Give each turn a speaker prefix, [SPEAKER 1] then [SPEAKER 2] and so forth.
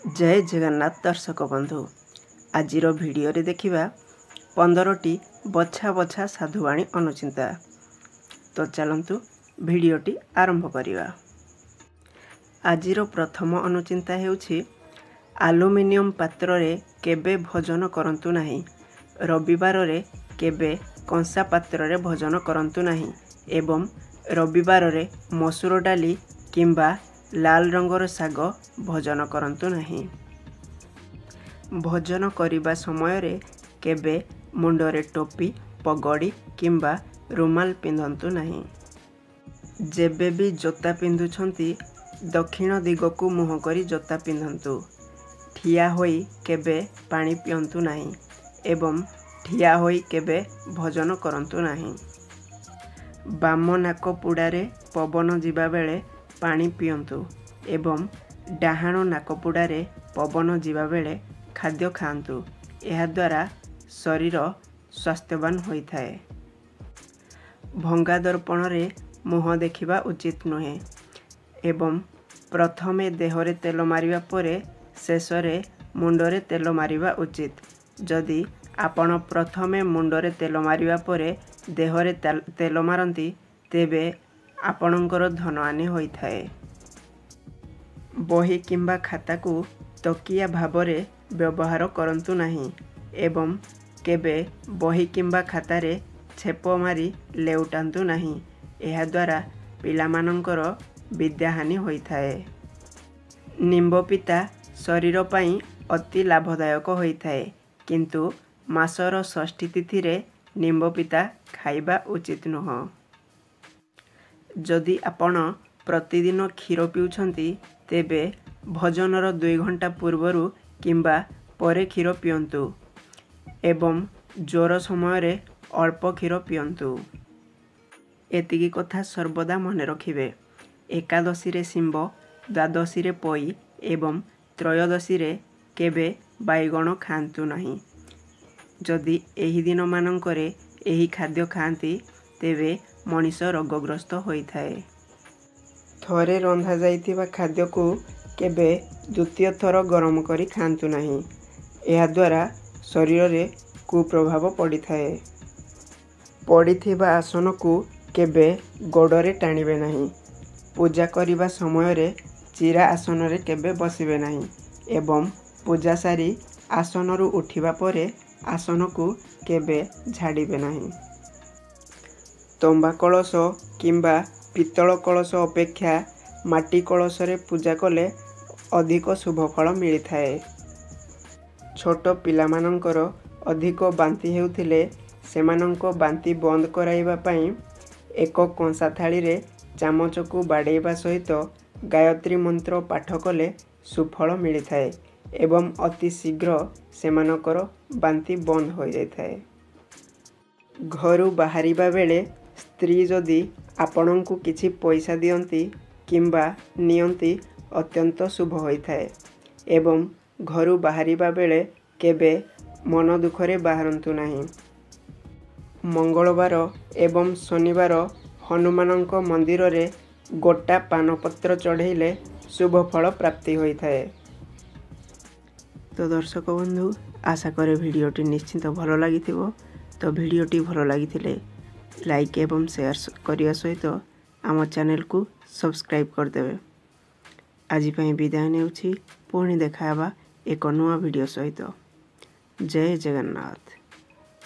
[SPEAKER 1] जय जगन्नाथ दर्शक बंधु आजिर भिडियो रे देखिबा 15टी बछा बछा साधुवाणी अनुचिंता। तो चलंतु भिडियोटी आरंभ करिवा। आजिर प्रथम अनुचिंता हेउछि आलुमिनियम पात्र रे केबे भोजन करंतु नाही। रविवार रे केबे कंसा पात्र रे भोजन करंतु नाही एवं रविवार रे मसूर डाली किंबा लाल रंगर साग भोजन करंतु नहीं। भोजन करिबा समय रे केबे मुंडरे टोपी पगड़ी किंबा रुमाल पिंधंतु नहीं। जेबे भी जोता पिंधुछंती दक्षिण दिग को मुह करी जोता पिंधंतु। ठिया होई केबे पानी पियंतु नहीं एवं ठिया होई केबे भोजन करंतु नहीं। बाम नाक पुड़ारे पवन जीवा बेले पानी पियंतु एवं डाहाण नाकपुड़ारे पवन जीवा बेले खाद्य खाआंतु। एहा द्वारा शरीर स्वास्थ्यवान होइथाए। भंगा दर्पण रे मुह देखिबा उचित नुहे एवं प्रथमे देहरे तेल मारिबा परे शेषरे मुंडरे तेल मारिबा उचित। जदि आपण प्रथमे मुंडरे तेल मारिबा परे देहरे तेल मारंती तेबे आपणकर धनहानि होइथाए। बही किंबा खाता को तकिया भावरे व्यवहार करंतु नहीं एवं केबे बही किंबा खातारे छेप मारी लेउटांतु नहीं। एहा द्वारा पिलामानंकर विद्याहानि होइथाए। निंब पिता शरीर पाई अति लाभदायक होइथाए किंतु मासर षष्ठी तिथि रे निंब पिता खाइबा उचित नुह। जदि आपण प्रतिदिन क्षीर पिउछंती तेबे भोजनर 2 घंटा पूर्वरु किंबा परे क्षीर पियंतु एवं ज्वर समय रे अल्प क्षीर पियंतु। एतिकी कथा सर्वदा मन रखिबे। एकादशी रे शिंब, द्वादशी रे पई एवं त्रयोदशी रे केबे बैगण खांतु नहीं। जदि एही दिन मानंकरे एही खाद्य खांती तेबे मनीष रोगग्रस्त होइथाए। थरे रंधा जाइथिबा खाद्य को केबे द्वितीय थर गरम करी खांतु नहीं। एहा द्वारा शरीर रे कुप्रभाव पड़िथाए। पड़िथिबा आसन को केबे गोड़रे टाणिबे नहीं। पूजा करिबा समय रे चिरा आसन रे केबे बसिबे नहीं एवं पूजा सारी आसनरु उठिबा परे आसन को केबे झाड़िबे नहीं। तंबा कलश किंबा पितल कलश अपेक्षा माटी कलश रे पूजा कले अधिक शुभ फल मिलिथाए। छोट पिलामानंकर अधिक बांती हेउथिले सेमानंको बांती बंद कराइबा पई एक कंसा थाली रे चामच को बाड़ेबा सहित गायत्री मंत्र पाठ कले सुफल मिलिथाए एवं अति शीघ्र सेमानकर बांती बंद हो जाइथाए। घरु बाहरिबा बेले स्त्री जदि आपणंकु किछि पैसा दियंती किंबा नियंती अत्यंत शुभ होइथाए एवं घरु बाहरिबा बेले केबे मन दुखरे बाहरंतु नहीं। मंगलवार एवं शनिवार हनुमानंक मंदिर रे गोटा पानपत्र चढ़ेले शुभ फल प्राप्ति होइथाए। तो दर्शक बंधु आशा करे भिडियोटी निश्चित भल लागिथिबो। तो भिडियोटी भल लागिथिले लाइक एवं शेयर करिया सहित आम चैनल को सब्सक्राइब करदेवे। आज पई विदाय नेउछि। पुणी देखाबा एक नवा वीडियो सहित। जय जगन्नाथ।